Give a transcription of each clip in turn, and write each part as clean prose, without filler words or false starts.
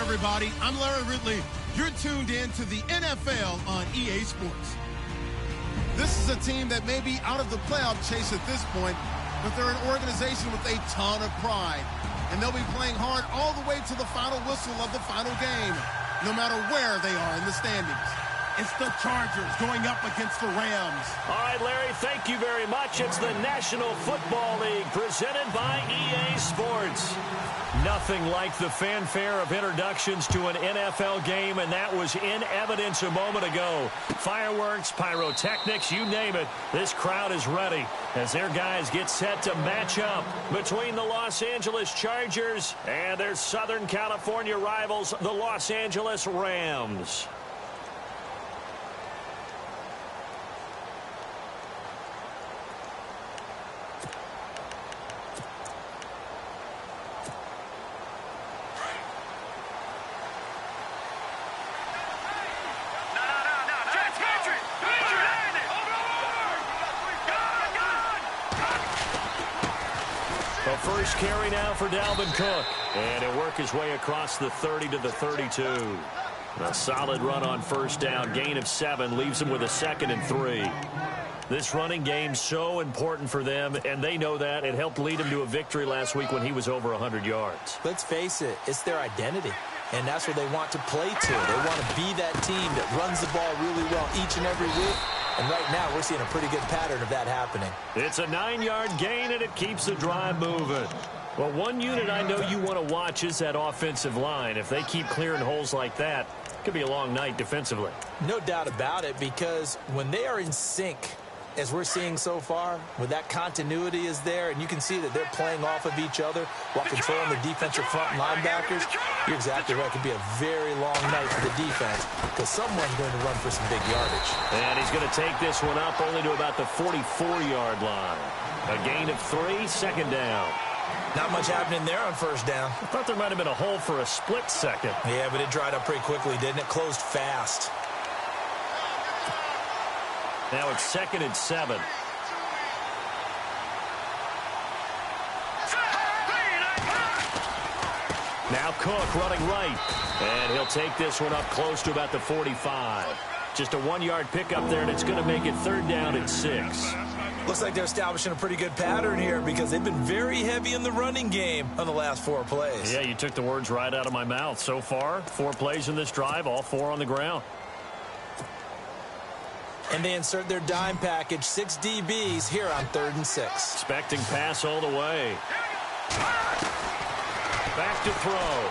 everybody. I'm Larry Ridley. You're tuned in to the NFL on EA Sports. This is a team that may be out of the playoff chase at this point, but they're an organization with a ton of pride. And they'll be playing hard all the way to the final whistle of the final game, no matter where they are in the standings. It's the Chargers going up against the Rams. All right, Larry, thank you very much. It's the National Football League presented by EA Sports. Nothing like the fanfare of introductions to an NFL game, and that was in evidence a moment ago. Fireworks, pyrotechnics, you name it. This crowd is ready as their guys get set to match up between the Los Angeles Chargers and their Southern California rivals, the Los Angeles Rams. First carry now for Dalvin Cook. And he'll work his way across the 30 to the 32. A solid run on first down. Gain of 7 leaves him with a 2nd and 3. This running game so important for them, and they know that. It helped lead him to a victory last week when he was over 100 yards. Let's face it, it's their identity. And that's what they want to play to. They want to be that team that runs the ball really well each and every week. And right now, we're seeing a pretty good pattern of that happening. It's a 9-yard gain, and it keeps the drive moving. Well, one unit I know you want to watch is that offensive line. If they keep clearing holes like that, it could be a long night defensively. No doubt about it, because when they are in sync, as we're seeing so far, when that continuity is there, and you can see that they're playing off of each other while controlling the defensive front linebackers, you're exactly right. It could be a very long night for the defense because someone's going to run for some big yardage. And he's going to take this one up only to about the 44-yard line. A gain of 3, 2nd down. Not much happening there on first down. I thought there might have been a hole for a split second. Yeah, but it dried up pretty quickly, didn't it? Closed fast. Now it's 2nd and 7. Now Cook running right. And he'll take this one up close to about the 45. Just a 1-yard pickup there, and it's going to make it 3rd down and 6. Looks like they're establishing a pretty good pattern here because they've been very heavy in the running game on the last 4 plays. Yeah, you took the words right out of my mouth. So far, 4 plays in this drive, all 4 on the ground. And they insert their dime package, 6 DBs here on 3rd and 6. Expecting pass all the way. Back to throw.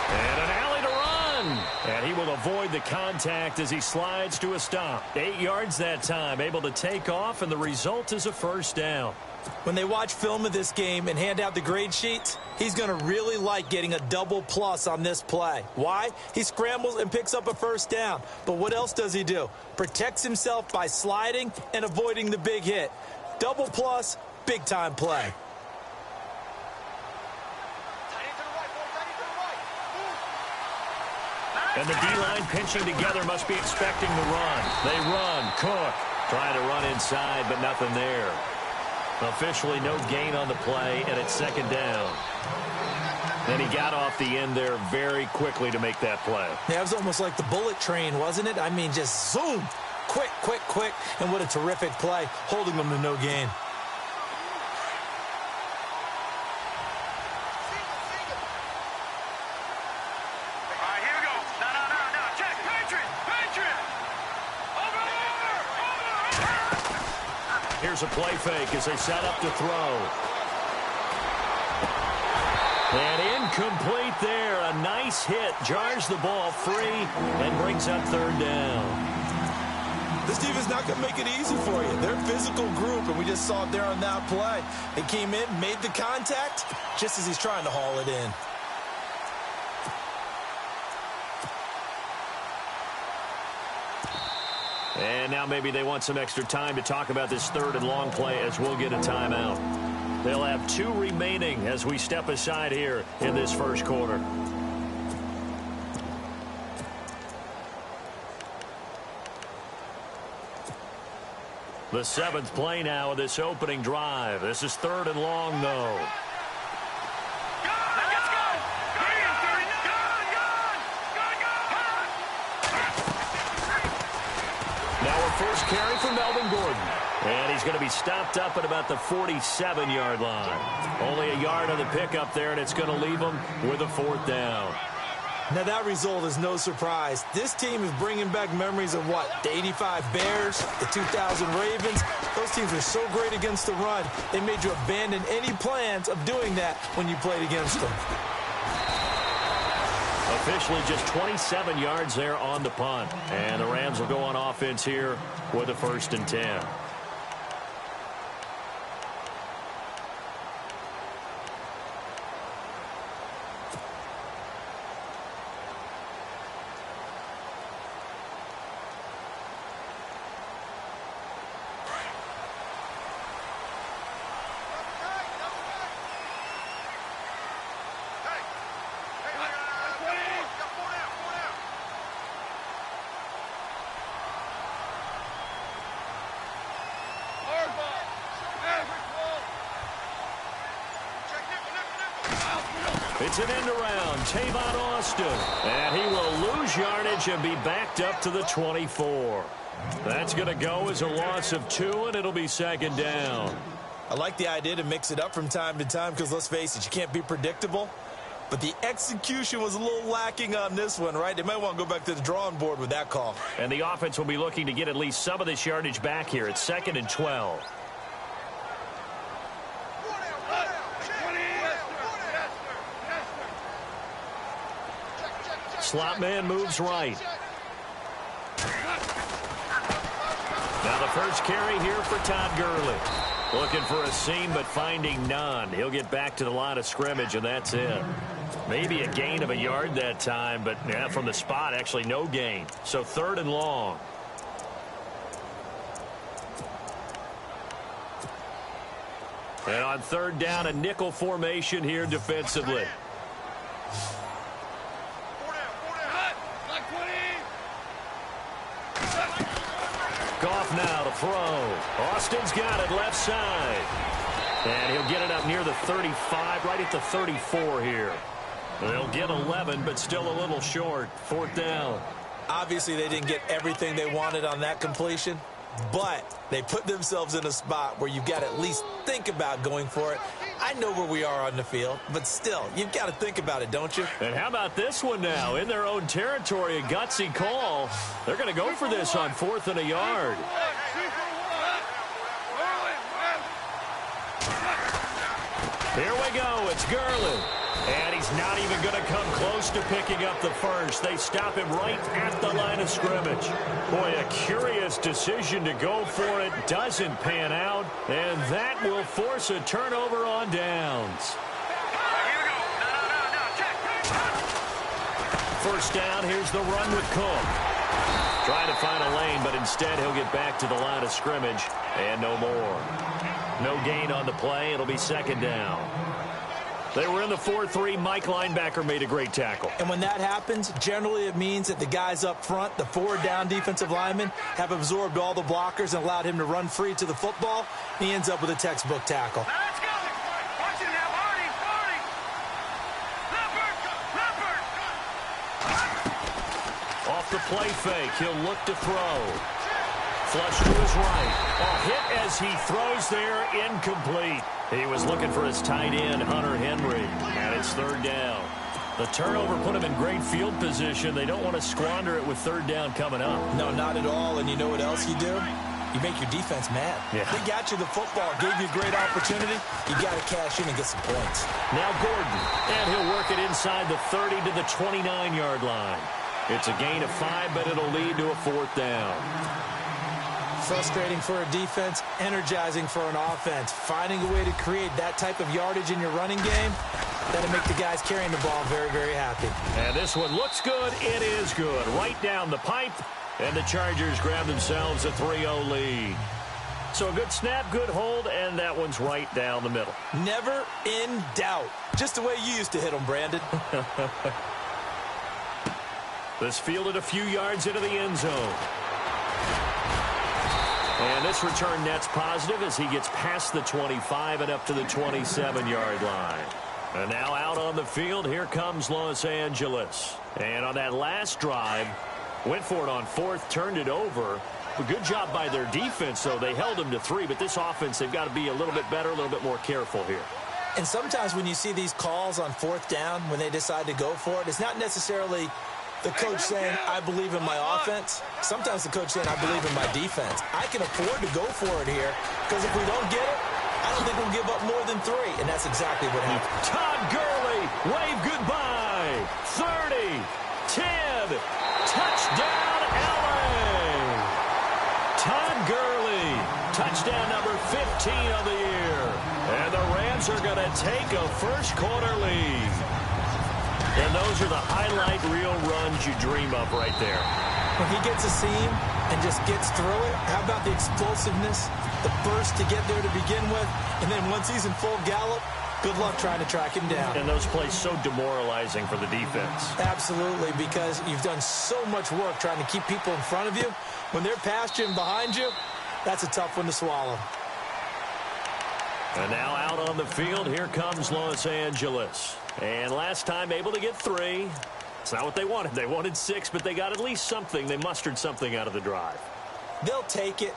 And an alley to run. And he will avoid the contact as he slides to a stop. 8 yards that time, able to take off, and the result is a 1st down. When they watch film of this game and hand out the grade sheets, he's going to really like getting a double plus on this play. Why? He scrambles and picks up a 1st down. But what else does he do? Protects himself by sliding and avoiding the big hit. Double plus, big-time play. And the D-line pinching together must be expecting the run. They run. Cook trying to run inside, but nothing there. Officially no gain on the play, and it's 2nd down. And he got off the end there very quickly to make that play. Yeah, it was almost like the bullet train, wasn't it? I mean, just zoom. Quick, quick, quick. And what a terrific play, holding them to no gain. Here's a play fake as they set up to throw. And incomplete there. A nice hit. Jars the ball free and brings up 3rd down. This defense is not going to make it easy for you. They're a physical group, and we just saw it there on that play. They came in, made the contact, just as he's trying to haul it in. And now maybe they want some extra time to talk about this 3rd and long play as we'll get a timeout. They'll have 2 remaining as we step aside here in this 1st quarter. The 7th play now of this opening drive. This is 3rd and long, though. Let's go! 3 and 3. carry for Melvin Gordon. And he's going to be stopped up at about the 47-yard line. Only a yard on the pickup there, and it's going to leave him with a 4th down. Now, that result is no surprise. This team is bringing back memories of what? The 85 Bears, the 2000 Ravens. Those teams were so great against the run, they made you abandon any plans of doing that when you played against them. Officially just 27 yards there on the punt. And the Rams will go on offense here with a 1st and 10. It's an end around. Tavon Austin. And he will lose yardage and be backed up to the 24. That's going to go as a loss of 2, and it'll be 2nd down. I like the idea to mix it up from time to time because, let's face it, you can't be predictable. But the execution was a little lacking on this one, right? They might want to go back to the drawing board with that call. And the offense will be looking to get at least some of this yardage back here. It's 2nd and 12. Slot man moves right. Now the first carry here for Todd Gurley. Looking for a seam, but finding none. He'll get back to the line of scrimmage, and that's it. Maybe a gain of a yard that time, but yeah, from the spot, actually no gain. So 3rd and long. And on 3rd down, a nickel formation here defensively. Goff now to throw. Austin's got it left side. And he'll get it up near the 35, right at the 34 here. They'll get 11, but still a little short. 4th down. Obviously, they didn't get everything they wanted on that completion, but they put themselves in a spot where you've got to at least think about going for it. I know where we are on the field, but still, you've got to think about it, don't you? And how about this one now? In their own territory, a gutsy call. They're going to go for this on 4th and a yard. Here we go. It's Gurley. And he's not even going to come close to picking up the first. They stop him right at the line of scrimmage. Boy, a curious decision to go for it. Doesn't pan out. And that will force a turnover on downs. First down, here's the run with Cook. Trying to find a lane, but instead he'll get back to the line of scrimmage. And no more. No gain on the play. It'll be 2nd down. They were in the 4-3. Mike linebacker made a great tackle. And when that happens, generally it means that the guys up front, the 4-down defensive linemen, have absorbed all the blockers and allowed him to run free to the football. He ends up with a textbook tackle. Now let's go. Watch it now, Marty. Off the play fake, he'll look to throw. Flush to his right. A hit as he throws there, incomplete. He was looking for his tight end, Hunter Henry, and it's 3rd down. The turnover put him in great field position. They don't want to squander it with 3rd down coming up. No, not at all. And you know what else you do? You make your defense mad. Yeah. They got you the football, gave you a great opportunity. You got to cash in and get some points. Now Gordon, and he'll work it inside the 30 to the 29-yard line. It's a gain of 5, but it'll lead to a 4th down. Frustrating for a defense, energizing for an offense. Finding a way to create that type of yardage in your running game, that'll make the guys carrying the ball very, very happy. And this one looks good. It is good. Right down the pipe, and the Chargers grab themselves a 3-0 lead. So a good snap, good hold, and that one's right down the middle. Never in doubt. Just the way you used to hit them, Brandon. This fielded a few yards into the end zone. And this return net's positive as he gets past the 25 and up to the 27-yard line. And now out on the field, here comes Los Angeles. And on that last drive, went for it on 4th, turned it over. A good job by their defense, though. They held them to 3, but this offense, they've got to be a little bit better, a little bit more careful here. And sometimes when you see these calls on 4th down, when they decide to go for it, it's not necessarily the coach saying, I believe in my offense. Sometimes the coach saying, I believe in my defense. I can afford to go for it here, because if we don't get it, I don't think we'll give up more than 3. And that's exactly what happened. Todd Gurley, wave goodbye. 30, 10, touchdown, LA. Todd Gurley, touchdown number 15 of the year. And the Rams are going to take a first-quarter lead. And those are the highlight reel runs you dream of right there. When he gets a seam and just gets through it, how about the explosiveness, the burst to get there to begin with, and then once he's in full gallop, good luck trying to track him down. And those plays so demoralizing for the defense. Absolutely, because you've done so much work trying to keep people in front of you. When they're past you and behind you, that's a tough one to swallow. And now out on the field, here comes Los Angeles. And last time able to get 3. It's not what they wanted. They wanted 6, but they got at least something. They mustered something out of the drive. They'll take it.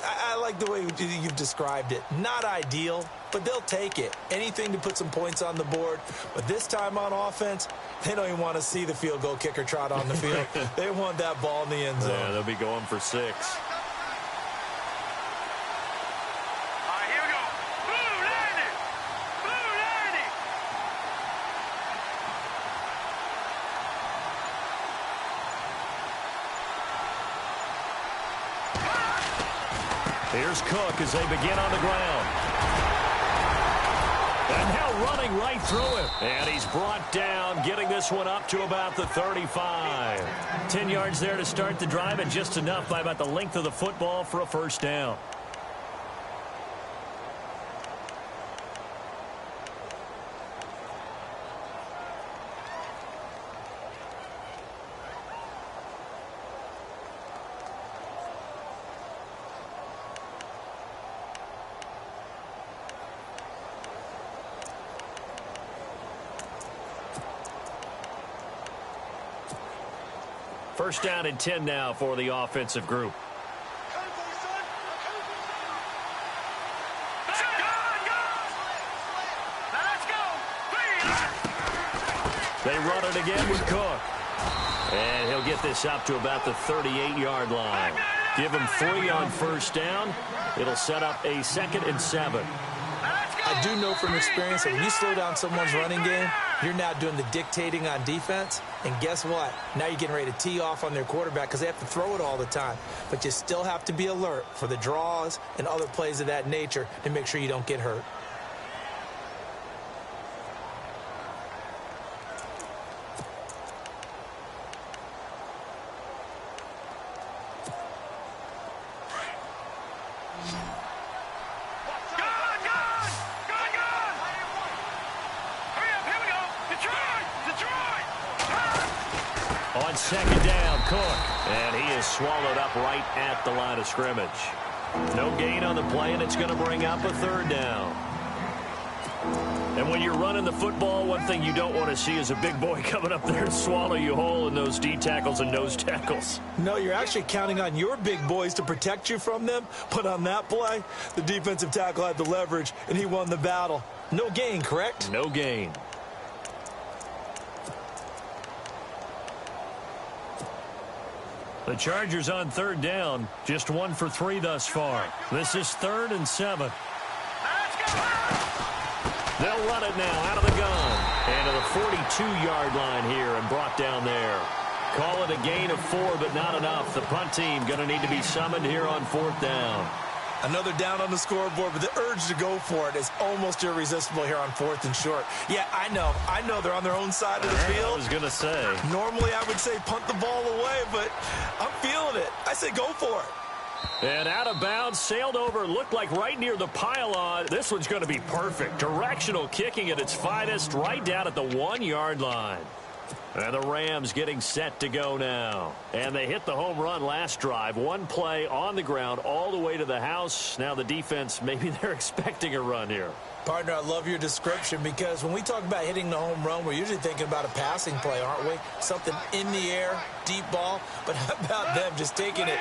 I like the way you've described it. Not ideal, but they'll take it. Anything to put some points on the board. But this time on offense, they don't even want to see the field goal kicker trot on the field. They want that ball in the end zone. Yeah, they'll be going for 6. Here's Cook as they begin on the ground. And now running right through it. And he's brought down, getting this one up to about the 35. 10 yards there to start the drive, and just enough by about the length of the football for a first down. First down and 10 now for the offensive group. They run it again with Cook. And he'll get this up to about the 38-yard line. Give him 3 on first down. It'll set up a 2nd and 7. I do know from experience that when you slow down someone's running game, you're now doing the dictating on defense. And guess what? Now you're getting ready to tee off on their quarterback because they have to throw it all the time. But you still have to be alert for the draws and other plays of that nature to make sure you don't get hurt. On second down, Cook. And he is swallowed up right at the line of scrimmage. No gain on the play, and it's going to bring up a 3rd down. And when you're running the football, one thing you don't want to see is a big boy coming up there and swallow you whole in those D tackles and nose tackles. No, you're actually counting on your big boys to protect you from them. But on that play, the defensive tackle had the leverage, and he won the battle. No gain, correct? No gain. The Chargers on 3rd down, just 1 for 3 thus far. This is 3rd and 7. They'll run it now out of the gun. And to the 42-yard line here and brought down there. Call it a gain of 4, but not enough. The punt team going to need to be summoned here on 4th down. Another down on the scoreboard, but the urge to go for it is almost irresistible here on 4th and short. Yeah, I know they're on their own side of the field. I was going to say. Normally I would say punt the ball away, but I'm feeling it. I say go for it. And out of bounds, sailed over, looked like right near the pylon. This one's going to be perfect. Directional kicking at its finest, right down at the 1-yard line. And the Rams getting set to go now. And they hit the home run last drive. 1 play on the ground all the way to the house. Now the defense, maybe they're expecting a run here. Partner, I love your description because when we talk about hitting the home run, we're usually thinking about a passing play, aren't we? Something in the air, deep ball. But how about them just taking it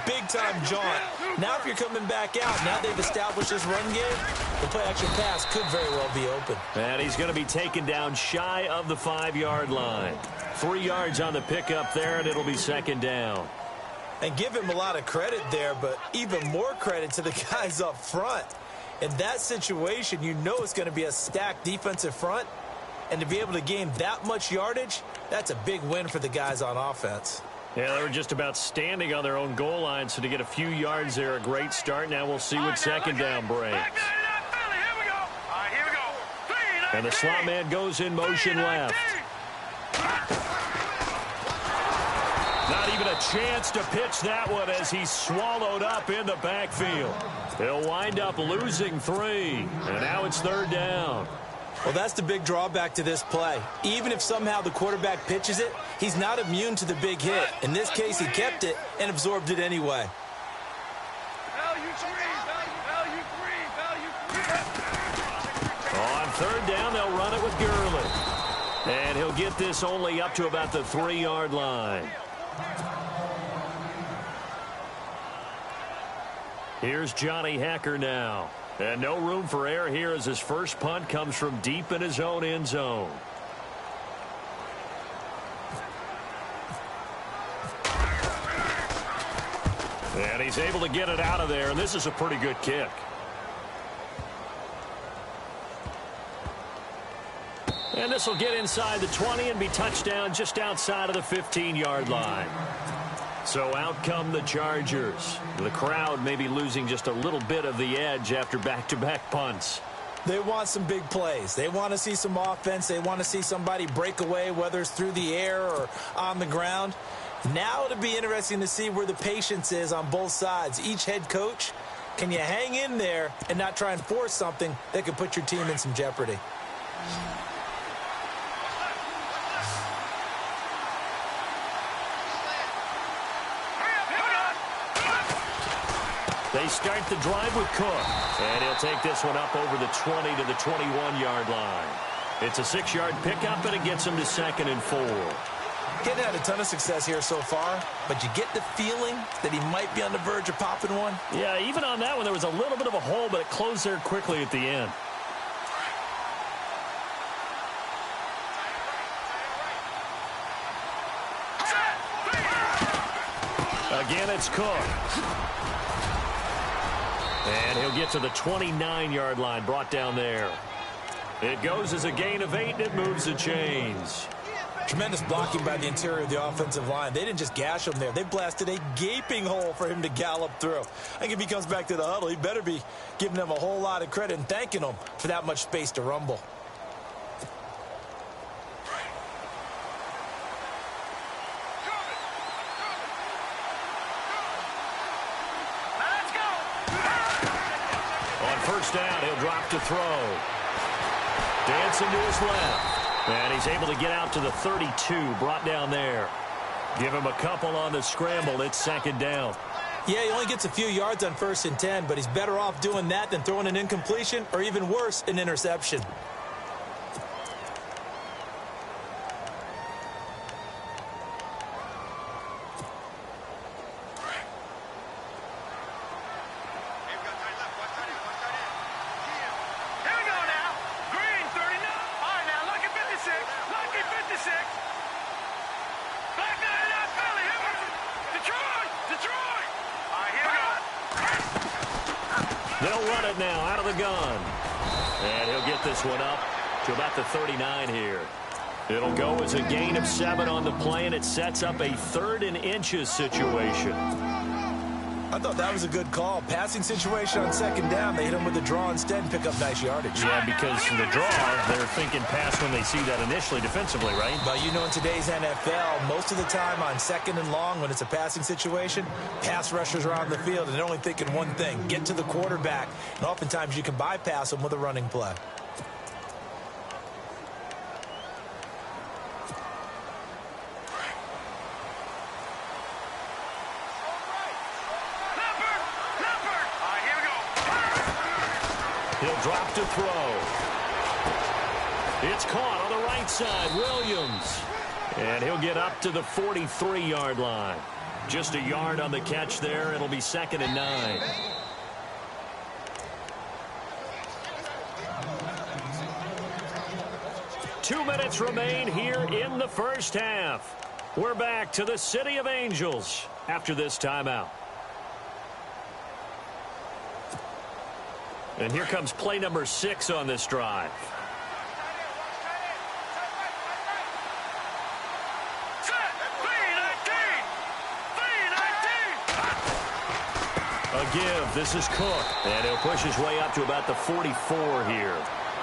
Big-time jaunt. Now if you're coming back out, now they've established this run game, the play-action pass could very well be open. And he's going to be taken down shy of the 5-yard line. 3 yards on the pickup there, and it'll be second down. And give him a lot of credit there, but even more credit to the guys up front. In that situation, you know it's going to be a stacked defensive front. And to be able to gain that much yardage, that's a big win for the guys on offense. Yeah, they were just about standing on their own goal line, so to get a few yards there, a great start. Now we'll see what second down brings. And the slot man goes in motion left. Not even a chance to pitch that one as he's swallowed up in the backfield. They'll wind up losing 3, and now it's third down. Well, that's the big drawback to this play. Even if somehow the quarterback pitches it, he's not immune to the big hit. In this case, he kept it and absorbed it anyway. On third down, they'll run it with Gurley. And he'll get this only up to about the 3-yard line. Here's Johnny Hacker now. And no room for error here as his first punt comes from deep in his own end zone. And he's able to get it out of there, and this is a pretty good kick. And this will get inside the 20 and be touchdown just outside of the 15-yard line. So out come the Chargers. The crowd may be losing just a little bit of the edge after back-to-back punts. They want some big plays. They want to see some offense. They want to see somebody break away, whether it's through the air or on the ground. Now it'll be interesting to see where the patience is on both sides. Each head coach, can you hang in there and not try and force something that could put your team in some jeopardy? They start the drive with Cook, and he'll take this one up over the 20 to the 21-yard line. It's a 6-yard pickup, and it gets him to 2nd and 4. Getting had a ton of success here so far, but you get the feeling that he might be on the verge of popping one. Yeah, even on that one, there was a little bit of a hole, but it closed there quickly at the end. Again, it's Cook. And he'll get to the 29-yard line, brought down there. It goes as a gain of 8, and it moves the chains. Tremendous blocking by the interior of the offensive line. They didn't just gash him there. They blasted a gaping hole for him to gallop through. I think if he comes back to the huddle, he better be giving them a whole lot of credit and thanking them for that much space to rumble. First down, he'll drop to throw. Dancing to his left. And he's able to get out to the 32, brought down there. Give him a couple on the scramble. It's 2nd down. Yeah, he only gets a few yards on 1st and 10, but he's better off doing that than throwing an incompletion or even worse, an interception. They'll run it now out of the gun. And he'll get this one up to about the 39 here. It'll go as a gain of 7 on the play, and it sets up a 3rd and inches situation. I thought that was a good call. Passing situation on 2nd down. They hit him with the draw instead and pick up nice yardage. Yeah, because the draw, they're thinking pass when they see that initially defensively, right? But you know, in today's NFL, most of the time on 2nd and long, when it's a passing situation, pass rushers are on the field, and they're only thinking one thing, get to the quarterback. And oftentimes you can bypass them with a running play. He'll drop to throw. It's caught on the right side. Williams. And he'll get up to the 43-yard line. Just a yard on the catch there. It'll be 2nd and 9. Two minutes remain here in the first half. We're back to the City of Angels after this timeout. And here comes play number 6 on this drive. A give. This is Cook. And he'll push his way up to about the 44 here.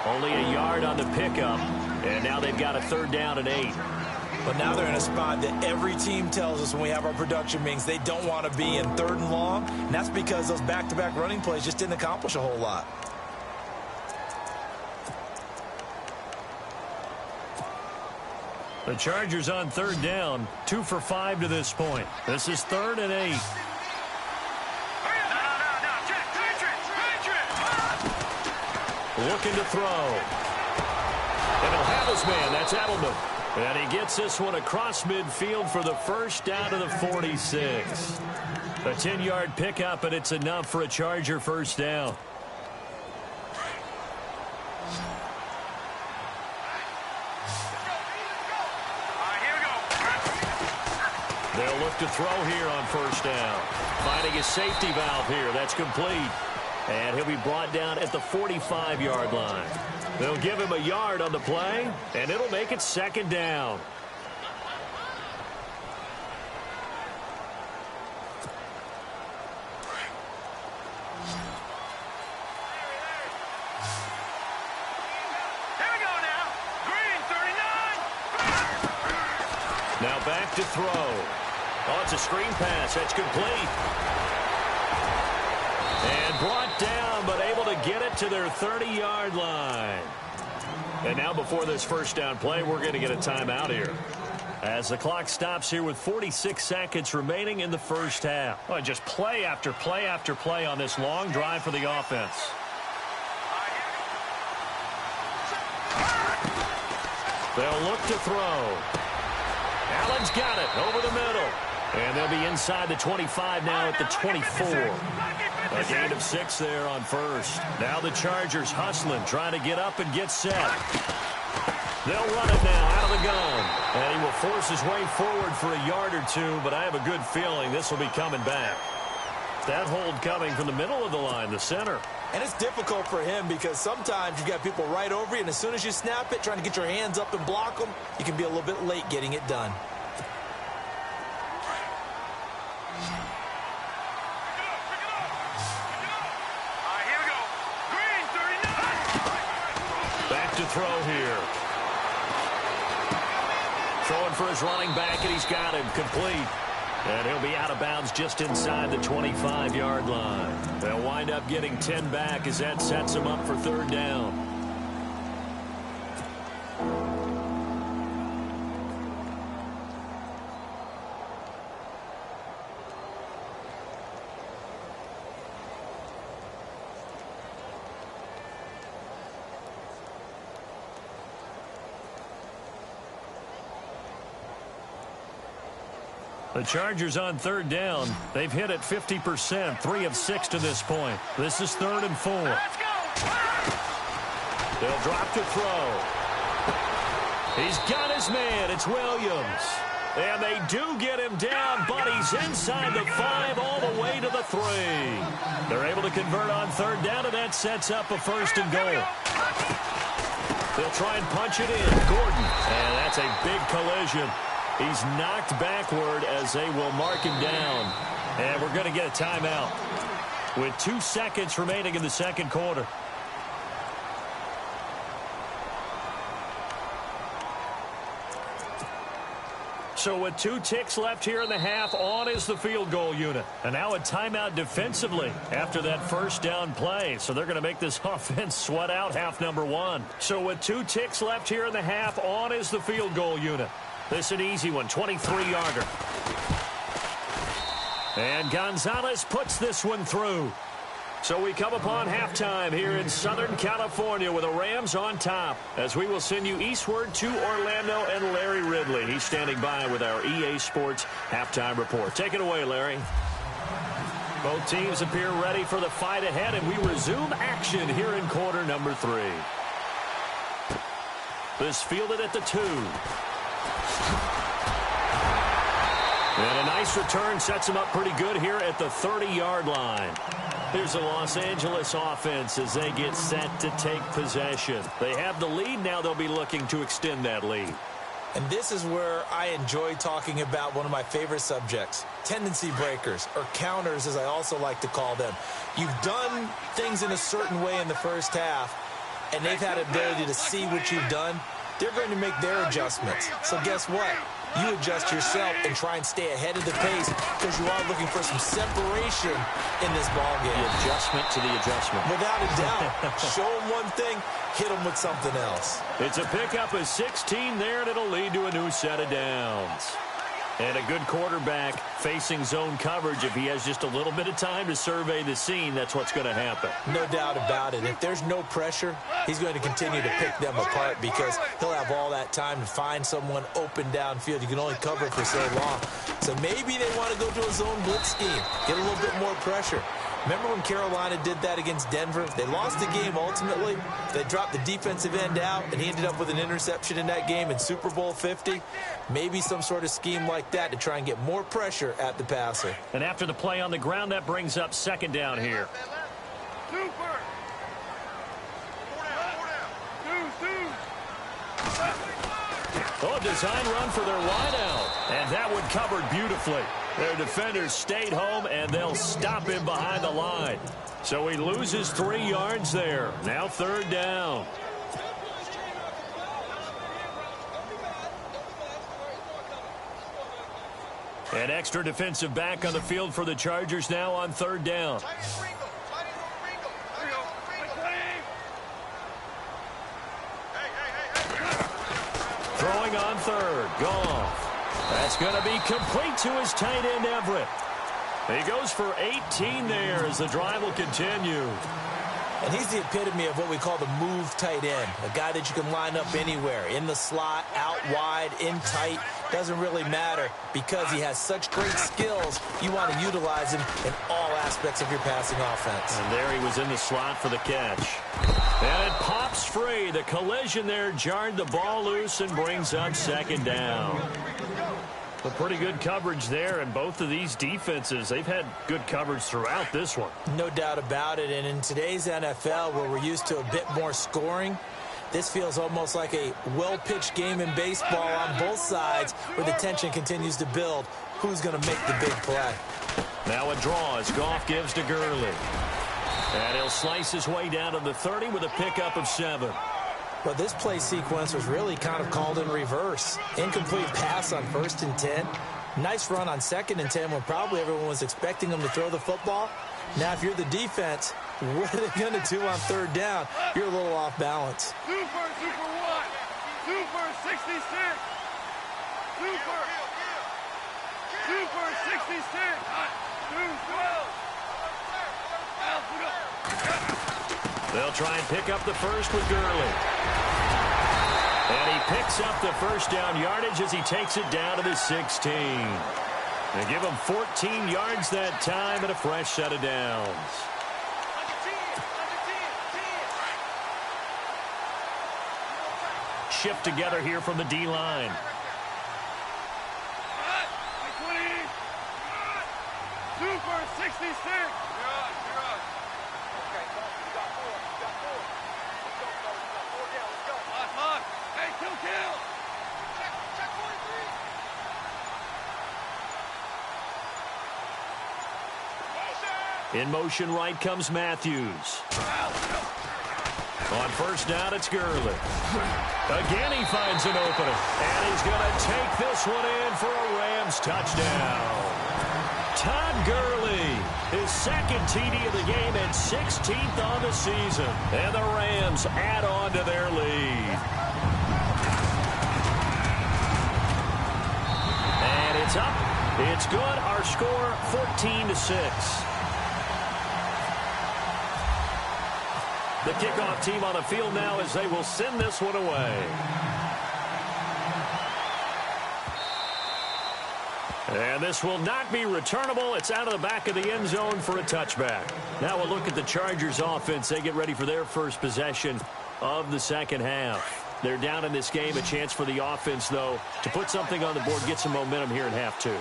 Only a yard on the pickup. And now they've got a 3rd down and 8. But now they're in a spot that every team tells us when we have our production meetings they don't want to be in 3rd and long. And that's because those back-to-back running plays just didn't accomplish a whole lot. The Chargers on 3rd down. 2 for 5 to this point. This is 3rd and 8. Looking to throw. And he'll have his man. That's Edelman. And he gets this one across midfield for the first down to the 46. A 10-yard pickup, and it's enough for a Charger first down. They'll look to throw here on first down. Finding a safety valve here. That's complete. And he'll be brought down at the 45-yard line. They'll give him a yard on the play, and it'll make it 2nd down. Here we go now. Green, 39. Now back to throw. Oh, it's a screen pass. That's complete. And brought down, but able to get it to their 30-yard line. And now before this first down play, we're going to get a timeout here. As the clock stops here with 46 seconds remaining in the first half. Oh, just play after play after play on this long drive for the offense. They'll look to throw. Allen's got it over the middle. And they'll be inside the 25 now at the 24. A gain of 6 there on first. Now the Chargers hustling, trying to get up and get set. They'll run it now out of the gun. And he will force his way forward for a yard or 2, but I have a good feeling this will be coming back. That hold coming from the middle of the line, the center. And it's difficult for him because sometimes you've got people right over you, and as soon as you snap it, trying to get your hands up and block them, you can be a little bit late getting it done. To throw here. Throwing for his running back, and he's got him complete. And he'll be out of bounds just inside the 25-yard line. They'll wind up getting 10 back as that sets him up for 3rd down. The Chargers on 3rd down. They've hit it 50%, 3 of 6 to this point. This is 3rd and 4. Let's go. They'll drop to throw. He's got his man. It's Williams. And they do get him down, but he's inside the 5 all the way to the 3. They're able to convert on 3rd down, and that sets up a 1st and goal. They'll try and punch it in. Gordon. And that's a big collision. He's knocked backward as they will mark him down. And we're going to get a timeout with 2 seconds remaining in the 2nd quarter. So with 2 ticks left here in the half, on is the field goal unit. And now a timeout defensively after that first down play. So they're going to make this offense sweat out half number 1. So with 2 ticks left here in the half, on is the field goal unit. This an easy one, 23-yarder. And Gonzalez puts this one through. So we come upon halftime here in Southern California with the Rams on top, as we will send you eastward to Orlando and Larry Ridley. He's standing by with our EA Sports halftime report. Take it away, Larry. Both teams appear ready for the fight ahead, and we resume action here in quarter number 3. This fielded at the 2. And a nice return sets him up pretty good here at the 30-yard line. Here's the Los Angeles offense as they get set to take possession. They have the lead. Now they'll be looking to extend that lead. And this is where I enjoy talking about one of my favorite subjects, tendency breakers, or counters as I also like to call them. You've done things in a certain way in the first half, and they've had the ability to see what you've done. They're going to make their adjustments. So guess what? You adjust yourself and try and stay ahead of the pace because you are looking for some separation in this ballgame. The adjustment to the adjustment. Without a doubt. Show them one thing, hit them with something else. It's a pickup of 16 there, and it'll lead to a new set of downs. And a good quarterback facing zone coverage. If he has just a little bit of time to survey the scene, that's what's going to happen. No doubt about it. If there's no pressure, he's going to continue to pick them apart because he'll have all that time to find someone open downfield. You can only cover for so long. So maybe they want to go to a zone blitz scheme, get a little bit more pressure. Remember when Carolina did that against Denver? They lost the game ultimately. They dropped the defensive end out, and he ended up with an interception in that game in Super Bowl 50. Maybe some sort of scheme like that to try and get more pressure at the passer. And after the play on the ground, that brings up second down here. Oh, design run for their wideout. And that one covered beautifully. Their defenders stayed home, and they'll stop him behind the line. So he loses 3 yards there. Now third down. An extra defensive back on the field for the Chargers now on third down. Throwing on third. Goff. That's going to be complete to his tight end, Everett. He goes for 18 there as the drive will continue. And he's the epitome of what we call the move tight end, a guy that you can line up anywhere, in the slot, out wide, in tight. Doesn't really matter because he has such great skills. You want to utilize him in all aspects of your passing offense. And there he was in the slot for the catch. And it pops free. The collision there jarred the ball loose and brings up second down. A pretty good coverage there, and both of these defenses, they've had good coverage throughout this one. No doubt about it, and in today's NFL, where we're used to a bit more scoring, this feels almost like a well-pitched game in baseball on both sides where the tension continues to build. Who's going to make the big play? Now a draw as Goff gives to Gurley. And he'll slice his way down to the 30 with a pickup of 7. Well, this play sequence was really kind of called in reverse. Incomplete pass on 1st and 10. Nice run on 2nd and 10 when probably everyone was expecting him to throw the football. Now, if you're the defense, what are they going to do on third down? You're a little off balance. Super 1. Super 66. Super 66. 212. They'll try and pick up the first with Gurley. And he picks up the first down yardage as he takes it down to the 16. They give him 14 yards that time and a fresh set of downs. Shift together here from the D-line. Super 66. In motion right comes Matthews. On first down, it's Gurley. Again, he finds an opening. And he's going to take this one in for a Rams touchdown. Todd Gurley, his second TD of the game and 16th on the season. And the Rams add on to their lead. And it's up. It's good. Our score, 14-6. The kickoff team on the field now as they will send this one away. And this will not be returnable. It's out of the back of the end zone for a touchback. Now we'll look at the Chargers offense. They get ready for their first possession of the second half. They're down in this game. A chance for the offense, though, to put something on the board, get some momentum here in half two.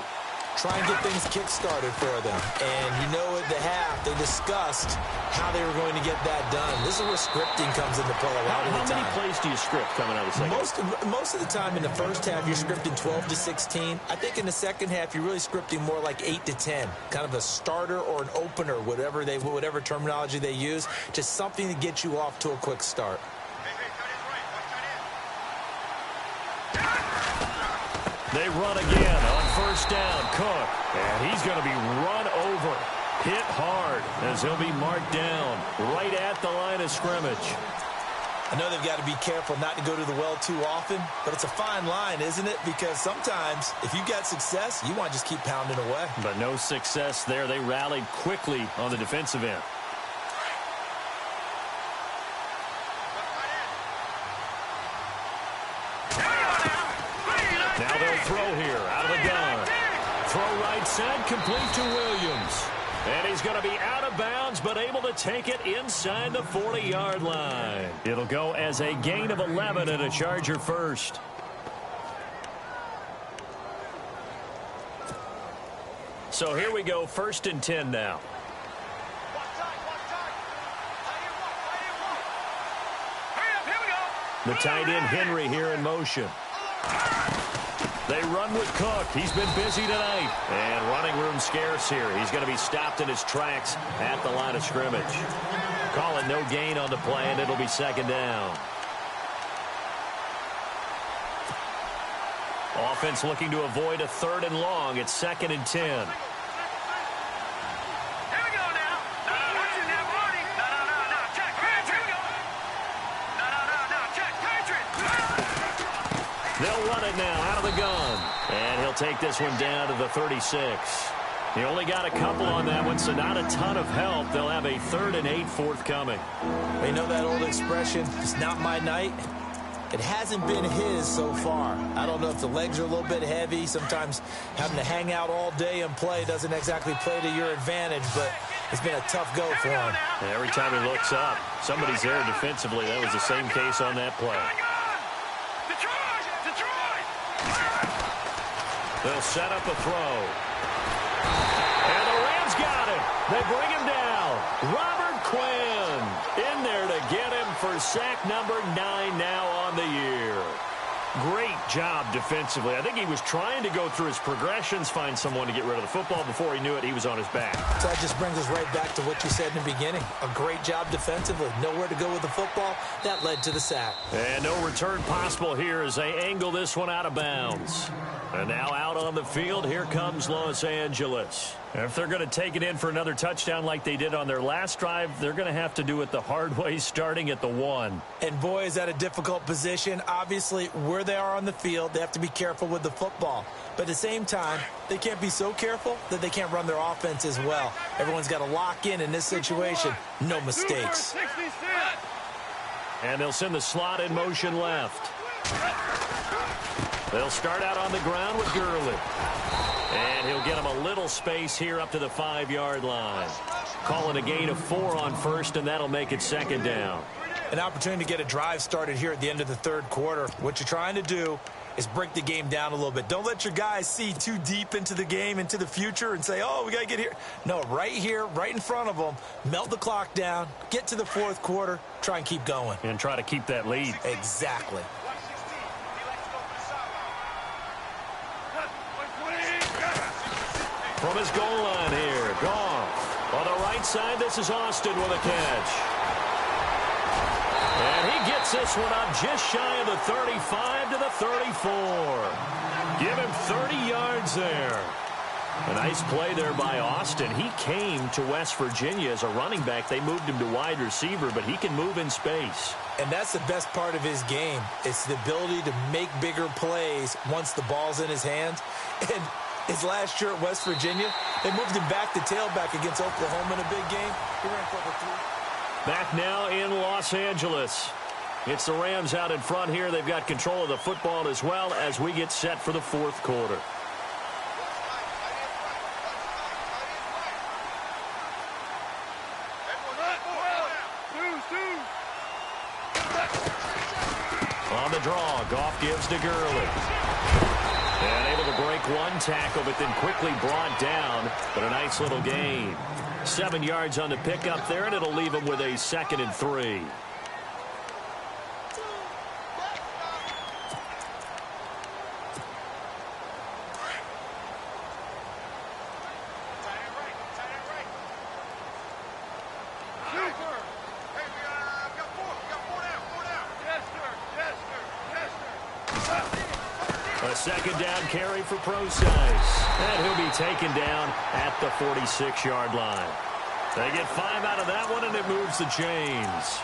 Try and get things kick-started for them. And you know at the half, they discussed how they were going to get that done. This is where scripting comes into play a lot of the time. How many plays do you script coming out of the second half? Most of the time in the first half, you're scripting 12 to 16. I think in the second half, you're really scripting more like 8 to 10. Kind of a starter or an opener, whatever terminology they use. Just something to get you off to a quick start. They run again on first down. Cook. And he's going to be run over. Hit hard as he'll be marked down right at the line of scrimmage. I know they've got to be careful not to go to the well too often, but it's a fine line, isn't it? Because sometimes if you've got success, you want to just keep pounding away. But no success there. They rallied quickly on the defensive end. Now they'll throw here out of the gun. Throw right side, complete to Williams. And he's going to be out of bounds, but able to take it inside the 40-yard line. It'll go as a gain of 11 and a Charger first. So here we go, 1st and 10 now. The tight end Henry here in motion. They run with Cook. He's been busy tonight. And running room scarce here. He's going to be stopped in his tracks at the line of scrimmage. Calling no gain on the play, and it'll be second down. Offense looking to avoid a 3rd and long. It's 2nd and 10. They'll run it now out of the gun. And he'll take this one down to the 36. He only got a couple on that one, so not a ton of help. They'll have a 3rd and 8 forthcoming. They know that old expression, it's not my night. It hasn't been his so far. I don't know if the legs are a little bit heavy. Sometimes having to hang out all day and play doesn't exactly play to your advantage, but it's been a tough go for him. And every time he looks up, somebody's there defensively. That was the same case on that play. They'll set up a throw. And the Rams got it. They bring him down. Robert Quinn in there to get him for sack number 9 now on the year. Great job defensively. I think he was trying to go through his progressions, find someone to get rid of the football. Before he knew it, he was on his back. So that just brings us right back to what you said in the beginning. A great job defensively. Nowhere to go with the football. That led to the sack. And no return possible here as they angle this one out of bounds. And now out on the field, here comes Los Angeles. If they're going to take it in for another touchdown like they did on their last drive, they're going to have to do it the hard way, starting at the 1. And boy, is that a difficult position. Obviously, where they are on the field, they have to be careful with the football. But at the same time, they can't be so careful that they can't run their offense as well. Everyone's got to lock in this situation. No mistakes. And they'll send the slot in motion left. They'll start out on the ground with Gurley. And he'll get him a little space here up to the 5-yard line. Calling a gain of 4 on first, and that'll make it second down. An opportunity to get a drive started here at the end of the 3rd quarter. What you're trying to do is break the game down a little bit. Don't let your guys see too deep into the game, into the future, and say, oh, we got to get here. No, right here, right in front of them, melt the clock down, get to the 4th quarter, try and keep going. And try to keep that lead. Exactly. From his goal line here, Goff. On the right side, this is Austin with a catch. And he gets this one up just shy of the 35 to the 34. Give him 30 yards there. A nice play there by Austin. He came to West Virginia as a running back. They moved him to wide receiver, but he can move in space. And that's the best part of his game. It's the ability to make bigger plays once the ball's in his hands. And his last year at West Virginia, they moved him back to tailback against Oklahoma in a big game. He ran for over 3. Back now in Los Angeles. It's the Rams out in front here. They've got control of the football as well as we get set for the fourth quarter. On the draw, Goff gives to Gurley. And able to break one tackle, but then quickly brought down. But a nice little gain. 7 yards on the pickup there, and it'll leave him with a 2nd and 3. A 2nd down carry for Smeeyz. And he'll be taken down at the 46-yard line. They get 5 out of that one, and it moves the chains.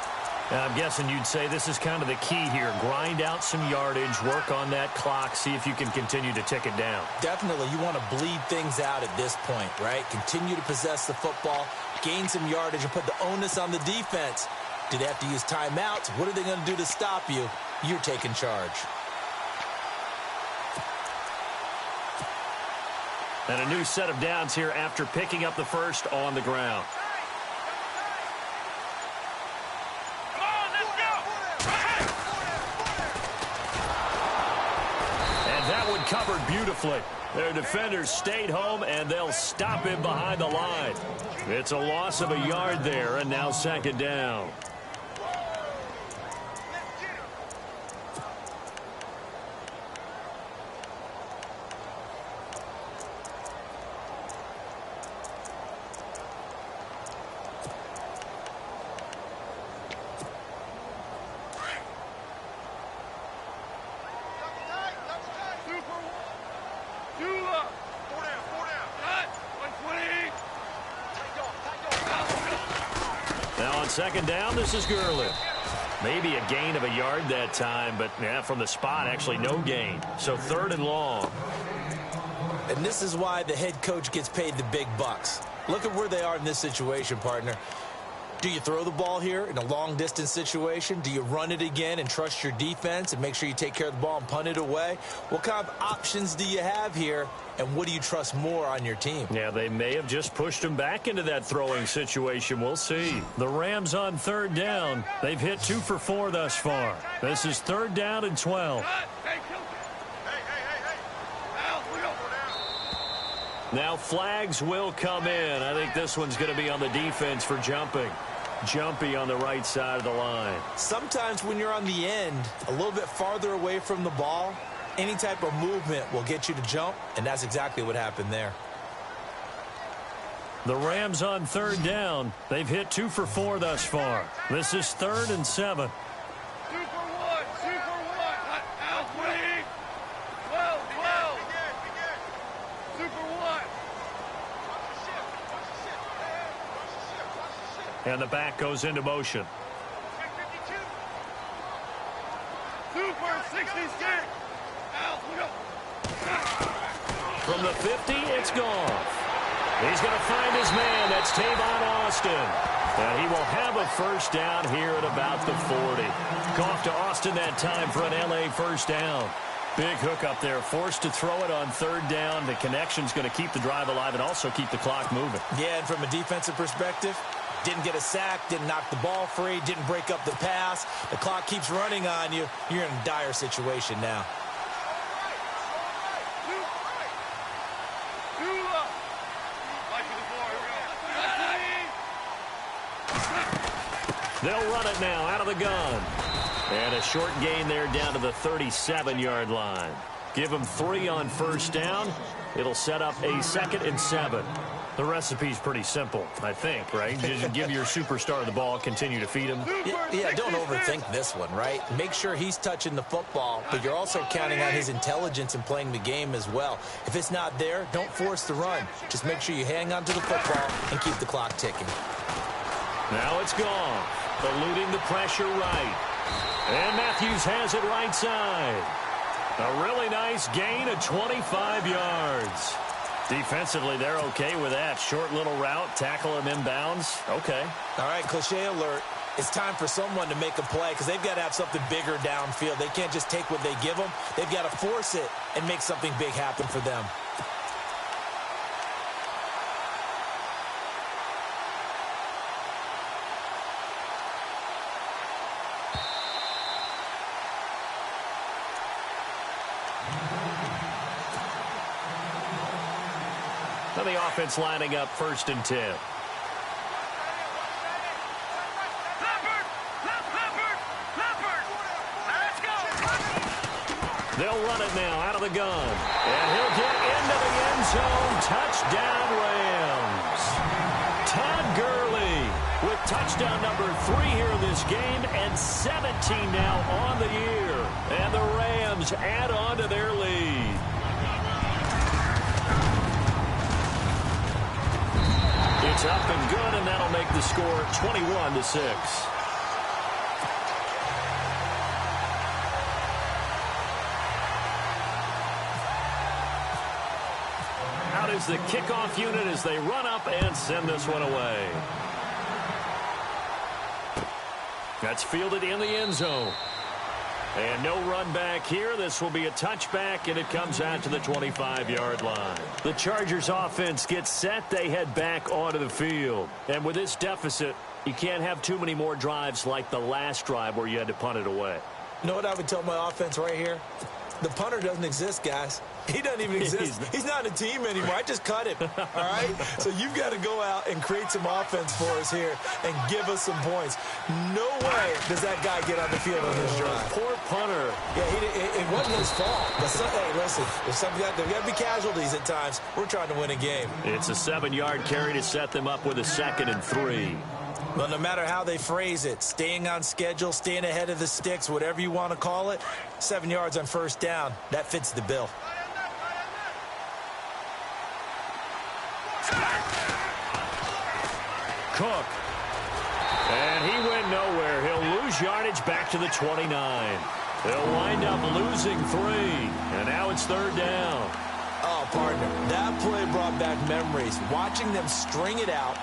Now, I'm guessing you'd say this is kind of the key here. Grind out some yardage, work on that clock, see if you can continue to tick it down. Definitely, you want to bleed things out at this point, right? Continue to possess the football, gain some yardage, and put the onus on the defense. Do they have to use timeouts? What are they going to do to stop you? You're taking charge. And a new set of downs here after picking up the first on the ground. Come on, let's go! And that one covered beautifully. Their defenders stayed home, and they'll stop him behind the line. It's a loss of a yard there, and now 2nd down. Now on 2nd down, this is Gurley. Maybe a gain of a yard that time, but yeah, from the spot, actually no gain. So 3rd and long. And this is why the head coach gets paid the big bucks. Look at where they are in this situation, partner. Do you throw the ball here in a long-distance situation? Do you run it again and trust your defense and make sure you take care of the ball and punt it away? What kind of options do you have here, and what do you trust more on your team? Yeah, they may have just pushed him back into that throwing situation. We'll see. The Rams on 3rd down. They've hit 2 for 4 thus far. This is 3rd down and 12. Now flags will come in. I think this one's going to be on the defense for jumping. Jumpy on the right side of the line. Sometimes when you're on the end, a little bit farther away from the ball, any type of movement will get you to jump, and that's exactly what happened there. The Rams on 3rd down. They've hit 2 for 4 thus far. This is 3rd and 7. 2 for 1, 2 for 1. Out, 20. 12, 12. 2 for 1. And the back goes into motion. 2 for 66. Out, we go. From the 50, it's Goff. He's going to find his man. That's Tavon Austin. And he will have a 1st down here at about the 40. Goff to Austin that time for an LA 1st down. Big hook up there. Forced to throw it on 3rd down. The connection's going to keep the drive alive and also keep the clock moving. Yeah, and from a defensive perspective, didn't get a sack, didn't knock the ball free, didn't break up the pass. The clock keeps running on you. You're in a dire situation now. They'll run it now out of the gun. And a short gain there down to the 37-yard line. Give them 3 on 1st down. It'll set up a 2nd and 7. The recipe's pretty simple, I think, right? Just give your superstar the ball, continue to feed him. Yeah, don't overthink this one, right? Make sure he's touching the football, but you're also counting on his intelligence in playing the game as well. If it's not there, don't force the run. Just make sure you hang on to the football and keep the clock ticking. Now it's gone. Eluding the pressure right. And Matthews has it right side. A really nice gain of 25 yards. Defensively, they're okay with that. Short little route, tackle him inbounds. Okay. All right, cliche alert. It's time for someone to make a play because they've got to have something bigger downfield. They can't just take what they give them. They've got to force it and make something big happen for them. Now the offense lining up 1st and 10. They'll run it now out of the gun. And he'll get into the end zone. Touchdown, Rams. Todd Gurley with touchdown number 3 here in this game and 17 now on the year. And the Rams add on to their lead. It's up and good, and that'll make the score 21-6. Out is the kickoff unit as they run up and send this one away. That's fielded in the end zone. And no run back here. This will be a touchback, and it comes out to the 25-yard line. The Chargers offense gets set. They head back onto the field. And with this deficit, you can't have too many more drives like the last drive where you had to punt it away. You know what I would tell my offense right here? The punter doesn't exist, guys. He doesn't even exist. He's not a team anymore. I just cut him, all right? So you've got to go out and create some offense for us here and give us some points. No way does that guy get on the field on this drive. Poor punter. Yeah, it wasn't his fault. But hey, listen, there's got to be casualties at times. We're trying to win a game. It's a 7-yard carry to set them up with a 2nd and 3. Well, no matter how they phrase it, staying on schedule, staying ahead of the sticks, whatever you want to call it, 7 yards on 1st down, that fits the bill. Cook. And he went nowhere. He'll lose yardage back to the 29. They'll wind up losing 3. And now it's 3rd down. Oh, partner, that play brought back memories. Watching them string it out,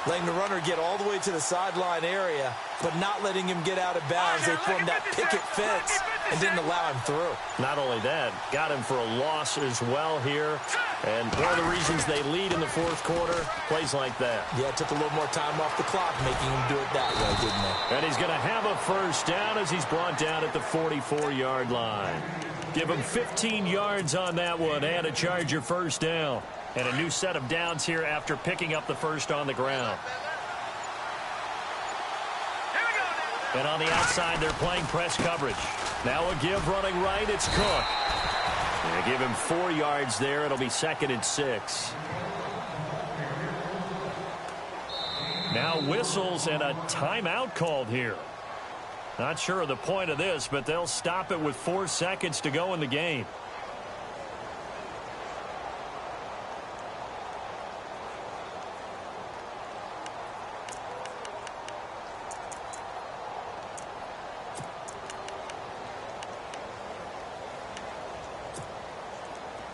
letting the runner get all the way to the sideline area, but not letting him get out of bounds. They formed that picket fence and didn't allow him through. Not only that, got him for a loss as well here. And one of the reasons they lead in the 4th quarter, plays like that. Yeah, it took a little more time off the clock, making him do it that way, didn't they? And he's going to have a 1st down as he's brought down at the 44-yard line. Give him 15 yards on that one and a Charger 1st down. And a new set of downs here after picking up the 1st on the ground. And on the outside, they're playing press coverage. Now a give running right, it's Cook. And give him 4 yards there. It'll be 2nd and 6. Now whistles and a timeout called here. Not sure of the point of this, but they'll stop it with 4 seconds to go in the game.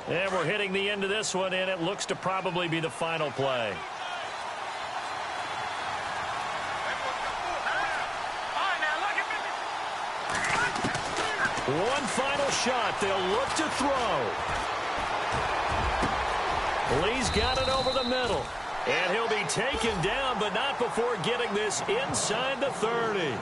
And we're hitting the end of this one, and it looks to probably be the final play. One final shot. They'll look to throw. Lee's got it over the middle. And he'll be taken down, but not before getting this inside the 30.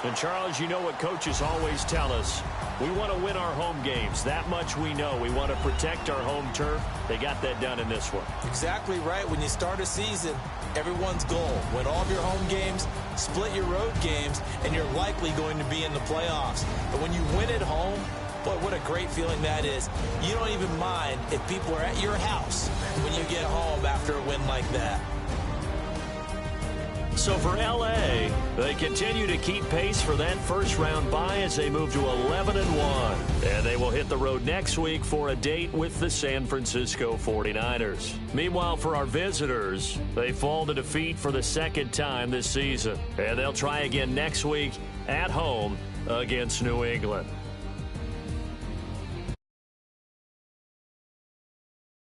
And, Charles, you know what coaches always tell us. We want to win our home games. That much we know. We want to protect our home turf. They got that done in this one. Exactly right. When you start a season, everyone's goal, win all of your home games, split your road games, and you're likely going to be in the playoffs. But when you win at home, boy, what a great feeling that is. You don't even mind if people are at your house when you get home after a win like that. So for L.A., they continue to keep pace for that first-round bye as they move to 11-1. And they will hit the road next week for a date with the San Francisco 49ers. Meanwhile, for our visitors, they fall to defeat for the 2nd time this season. And they'll try again next week at home against New England.